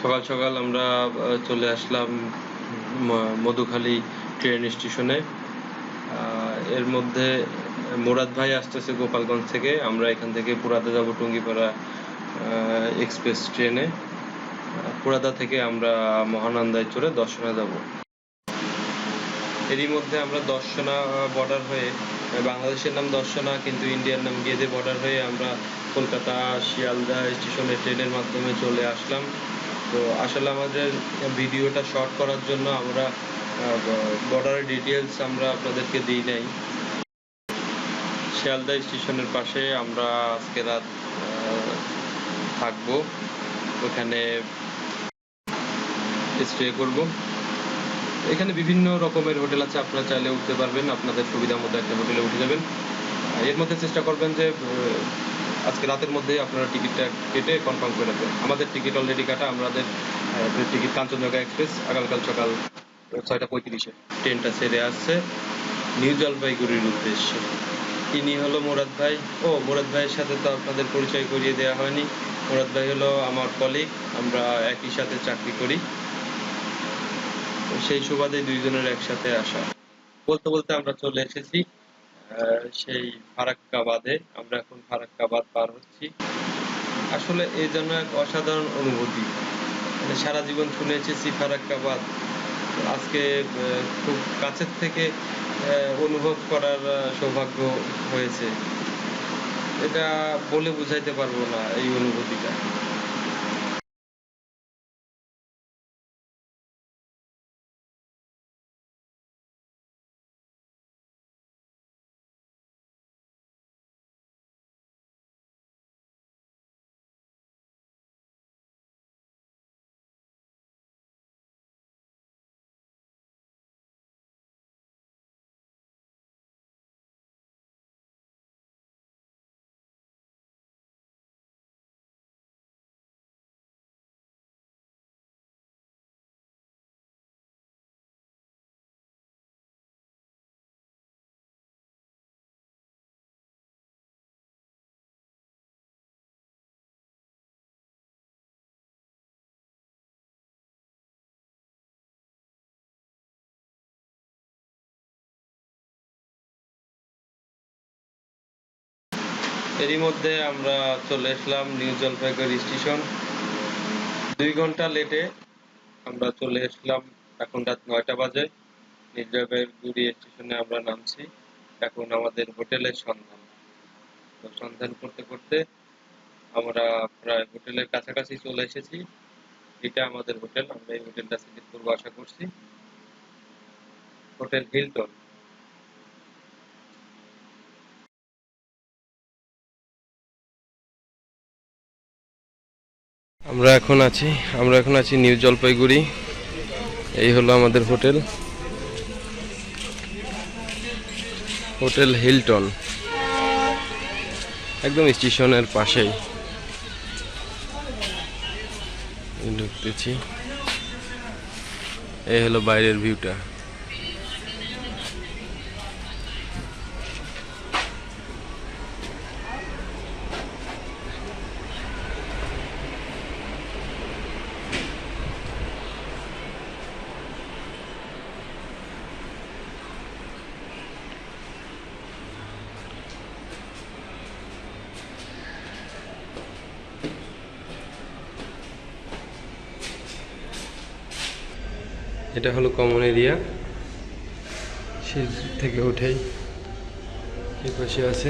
সকাল সকাল আমরা চলে আসলাম মধুখালী ট্রেন স্টেশনে। এর মধ্যে মুরাদ ভাই আসতেছে গোপালগঞ্জ থেকে। আমরা এখান থেকে পুরাদা যাব টুঙ্গিপাড়া এক্সপ্রেস ট্রেনে। পুরাদা থেকে আমরা মহানন্দায় চড়ে দর্শনা যাব। এরই মধ্যে আমরা দর্শনা বর্ডার হয়ে, বাংলাদেশের নাম দর্শনা কিন্তু ইন্ডিয়ার নাম গেদে বর্ডার হয়ে আমরা কলকাতা শিয়ালদা স্টেশনে ট্রেনের মাধ্যমে চলে আসলাম। তো আসলে আমাদের ভিডিওটা শর্ট করার জন্য আমরা বর্ডারের ডিটেলস আমরা আপনাদেরকে দিই নাই। শিয়ালদা স্টেশনের পাশে আমরা আজকে রাত থাকবো, ওখানে স্টে করব। এখানে বিভিন্ন রকমের হোটেল আছে, আপনারা চাইলে উঠতে পারবেন, আপনাদের সুবিধা মতো একটা হোটেলে উঠে যাবেন। এর মধ্যে চেষ্টা করবেন যে আজকে রাতের মধ্যে আপনারা টিকিটটা কেটে কনফার্ম করে রাখবেন। আমাদের টিকিট অলরেডি কাটা, আমাদের টিকিট কাঞ্চনজঙ্ঘা এক্সপ্রেস আগামীকাল সকাল 6:35-এ ট্রেনটা ছেড়ে আসছে নিউ জলপাইগুড়ির উদ্দেশ্যে। ইনি হলো মুরাদ ভাই। মুরাদ ভাইয়ের সাথে তো আপনাদের পরিচয় করিয়ে দেওয়া হয়নি। মুরাদ ভাই হলো আমার কলিগ, আমরা একই সাথে চাকরি করি, সেই সুবাদে দুইজনের একসাথে আসা। বলতে বলতে আমরা চলে এসেছি সেই ফারাক্কা বাঁধে। আমরা এখন ফারাক্কা বাঁধ পার হচ্ছি। আসলে এই জন্য এক অসাধারণ অনুভূতি, মানে সারা জীবন শুনে এসেছি ফারাক্কা বাঁধ, আজকে খুব কাছের থেকে অনুভব করার সৌভাগ্য হয়েছে। এটা বলে বুঝাইতে পারবো না এই অনুভূতিটা। এরই মধ্যে আমরা চলে আসলাম নিউ জলপাইগুড়ি স্টেশন। 2 ঘন্টা লেটে আমরা চলে আসলাম। এখন রাত 9টা বাজে। নিউ জলপাইগুড়ি স্টেশনে আমরা নামছি। এখন আমাদের হোটেলের সন্ধান। তো সন্ধান করতে করতে আমরা প্রায় হোটেলের কাছাকাছি চলে এসেছি। এটা আমাদের হোটেল, আমরা এই হোটেলটা সিলেক্ট করবো আশা করছি। Hotel Hilton. আমরা এখন আছি নিউ জলপাইগুড়ি। এই হলো আমাদের হোটেল, হোটেল হিলটন, একদম স্টেশনের পাশেই। ঢুকতেছি, এই হলো বাইরের ভিউটা। এটা হলো কমন এরিয়া, সে থেকে উঠেই এই পাশে আছে।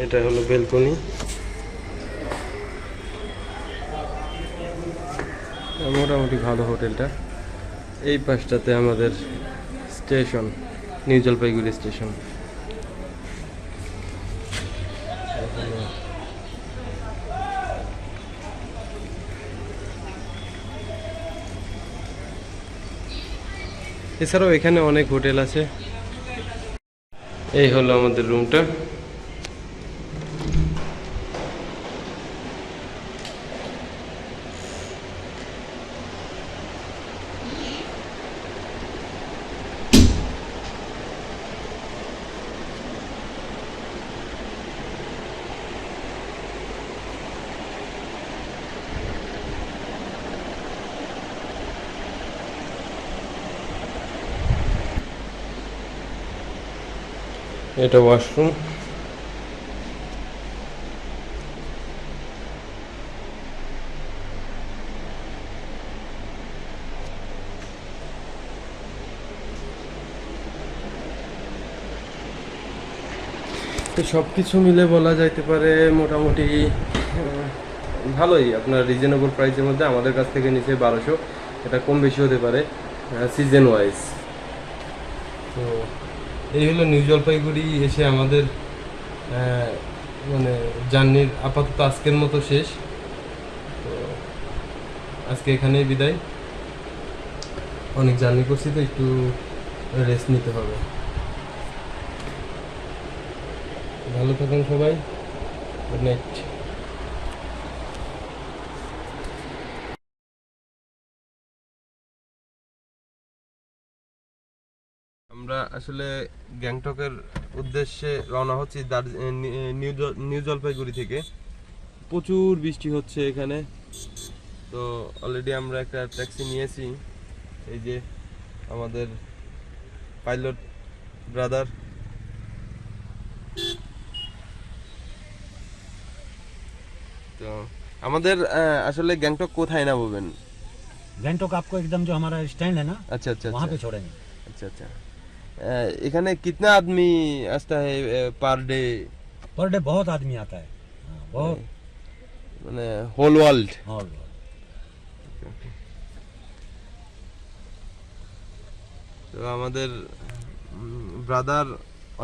এটা হলো বেলকনি। মোটামুটি ভালো হোটেলটা। এই পাশটাতে আমাদের স্টেশন, নিউ জলপাইগুড়ি স্টেশন। এছাড়াও এখানে অনেক হোটেল আছে। এই হলো আমাদের রুমটা। এটা ওয়াশরুম। তো সব কিছু মিলে বলা যাইতে পারে মোটামুটি ভালোই, আপনার রিজনেবল প্রাইসের মধ্যে আমাদের কাছ থেকে নিচে 1200, এটা কম বেশি হতে পারে সিজন ওয়াইজ। তো এই হলো নিউ জলপাইগুড়ি এসে আমাদের মানে জার্নির আপাতত আজকের মতো শেষ। তো আজকে এখানেই বিদায়, অনেক জার্নি করছি তো একটু রেস্ট নিতে হবে। ভালো থাকুন সবাই, গুড নাইট। আমরা আসলে গ্যাংটকের উদ্দেশ্যে রওনা হচ্ছি নিউ জলপাইগুড়ি থেকে। প্রচুর বৃষ্টি হচ্ছে এখানে। তো অলরেডি আমরা একটা ট্যাক্সি নিয়েছি, এই যে আমাদের পাইলট ব্রাদার। তো আমাদের আসলে গ্যাংটক কোথায় নামবেন? गैंगटॉक आपको एकदम जो हमारा स्टैंड है ना, अच्छा अच्छा वहाँ अच्छा पे छोड़ेंगे। अच्छा अच्छा। এখানে कितना आदमी आता है पर डे? पर डे बहुत आदमी आता है, हाँ, बहुत। মানে হোল ওয়ার্ল্ড? और তো আমাদের ব্রাদার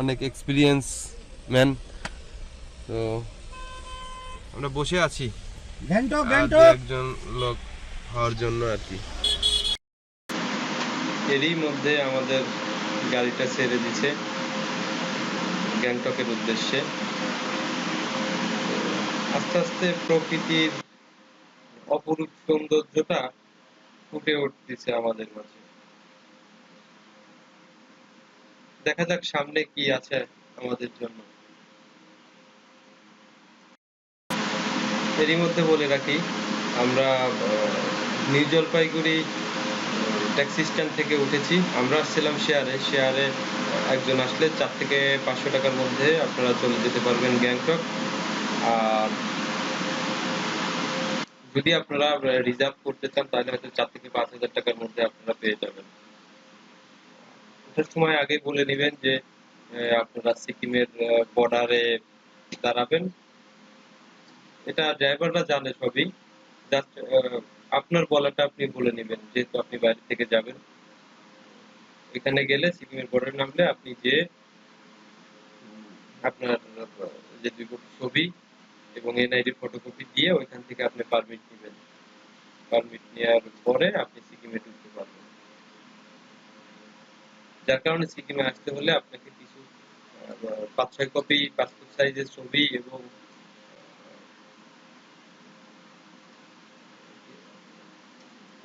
অনেক এক্সপিরিয়েন্স ম্যান। তো আমরা বসে আছি गैंगटॉक আর দু गैंगटॉक একজন লোক হওয়ার জন্য আর কি। এরই মধ্যে আমাদের গাড়িটা ছেড়ে দিছে গ্যাংটকের উদ্দেশ্যে। আস্তে আস্তে প্রকৃতির অপরূপ সৌন্দর্যটা ফুটে উঠতেছে আমাদের মাঝে। দেখা যাক সামনে কি আছে আমাদের জন্য। এরই মধ্যে বলে রাখি, আমরা নিউ জলপাইগুড়ি ট্যাক্সি স্ট্যান্ড থেকে উঠেছি। আমরা আসছিলাম শেয়ারে একজন আসলে 4 থেকে 500 টাকার মধ্যে আপনারা চলে যেতে পারবেন গ্যাংটক। আর যদি আপনারা রিজার্ভ করতে চান তাহলে হয়তো 4 থেকে 5,000 টাকার মধ্যে আপনারা পেয়ে যাবেন। ওঠার সময় আগে বলে নেবেন যে আপনারা সিকিমের বর্ডারে দাঁড়াবেন। এটা ড্রাইভাররা জানে সবই, জাস্ট আপনার বলাটা আপনি বলে নেবেন, যেহেতু আপনি বাইরে থেকে যাবেন। এখানে গেলে সিকিমের বর্ডারে নামলে আপনি যে আপনার যে 2 কপি ছবি এবং এনআইডি ফটোকপি দিয়ে ওইখান থেকে আপনি পারমিট নেবেন। পারমিট নেওয়ার পরে আপনি সিকিমে ঢুকতে পারবেন। যার কারণে সিকিমে আসতে হলে আপনাকে কিছু 5-6 কপি পাসপোর্ট সাইজের ছবি এবং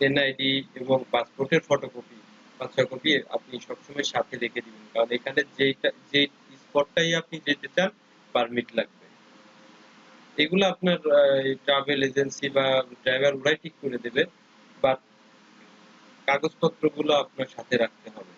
এনআইডি এবং পাসপোর্টের ফটোকপি 5-6 কপি আপনি সবসময় সাথে রেখে দিবেন, কারণ এখানে যে স্পটটাই আপনি যেতে চান পারমিট লাগবে। এগুলো আপনার ট্রাভেল এজেন্সি বা ড্রাইভার ওরাই ঠিক করে দেবে, বাট কাগজপত্রগুলো আপনার সাথে রাখতে হবে।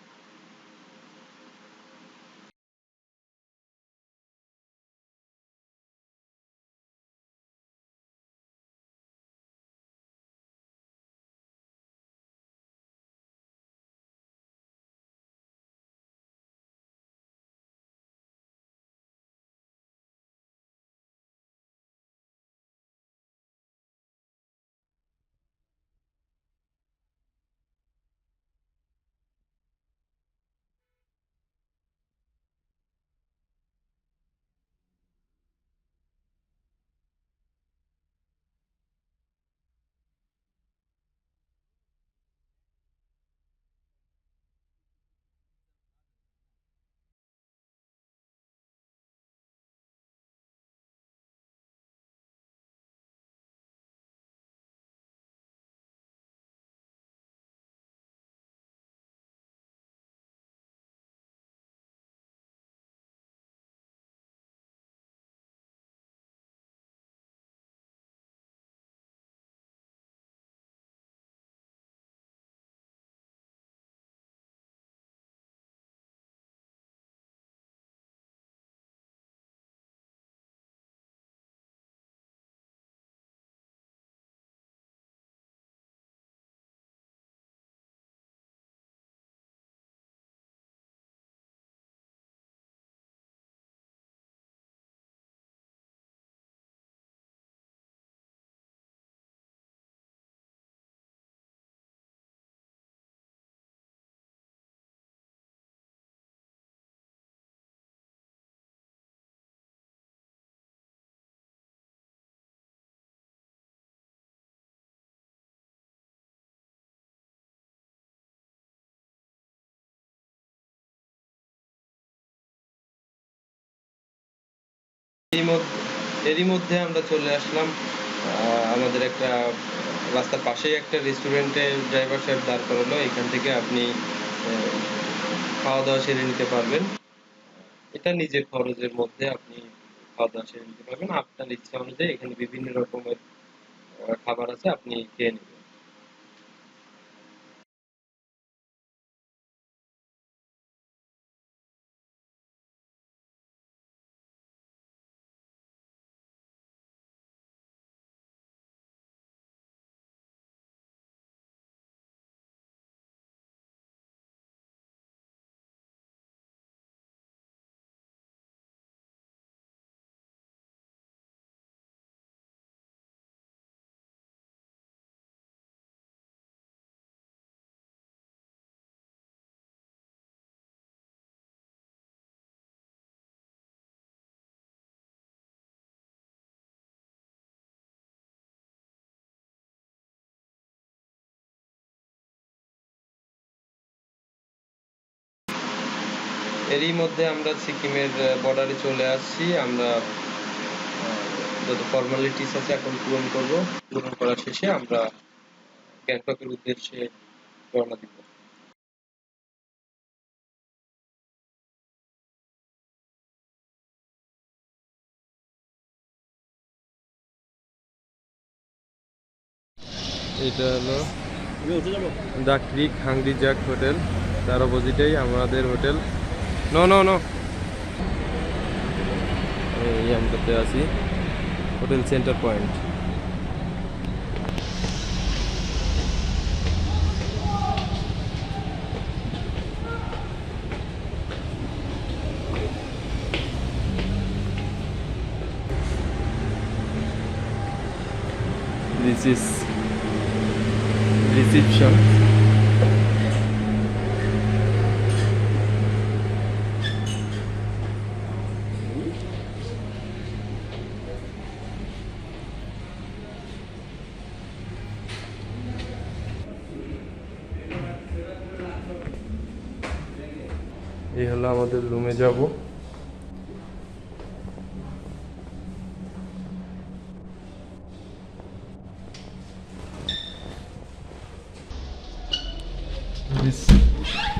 এরই মধ্যে আমরা চলে আসলাম আমাদের একটা রাস্তার পাশেই একটা রেস্টুরেন্টে ড্রাইভার সাহেব দাঁড় করালো। এখান থেকে আপনি খাওয়া দাওয়া সেরে নিতে পারবেন। এটা নিজের খরচের মধ্যে আপনি খাওয়া দাওয়া সেরে নিতে পারবেন। আপনার ইচ্ছা অনুযায়ী এখানে বিভিন্ন রকমের খাবার আছে, আপনি খেয়ে নেবেন। এরই মধ্যে আমরা সিকিমের বর্ডারে চলে আসছি। আমরা যত ফর্মালিটিস আছে এখন পূরণ করব। পূরণ করা শেষে আমরা গ্যাংটকের উদ্দেশ্যে রওনা দিব। এটা হলো দ্য ক্রিক হাংরি জ্যাক হোটেল, তার অপোজিটেই আমাদের হোটেল। নো নো নো এই আমটাতে আছি, hotel centre point. This is reception. এই হলো আমাদের রুমে যাব।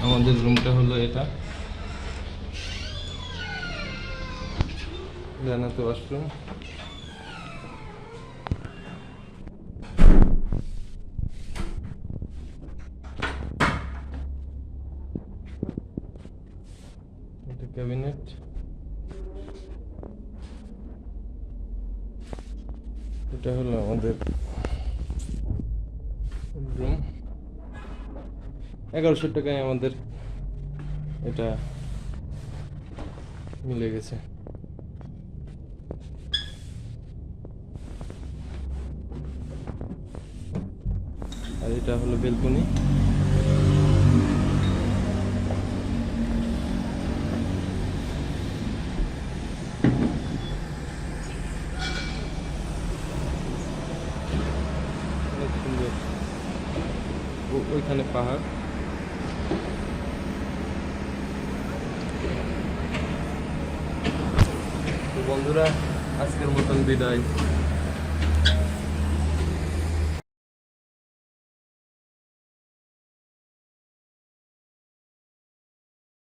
আমাদের রুমটা হলো এটা, জানাতে ওয়াশরুম। এটা ক্যাবিনেট। এটা হলো আমাদের রুম। 1100 টাকায় আমাদের এটা মিলে গেছে। আর এটা হলো বেলকনি। অনেক সুন্দর, ওইখানে পাহাড়। তো বন্ধুরা, আজকের মতন বিদায়।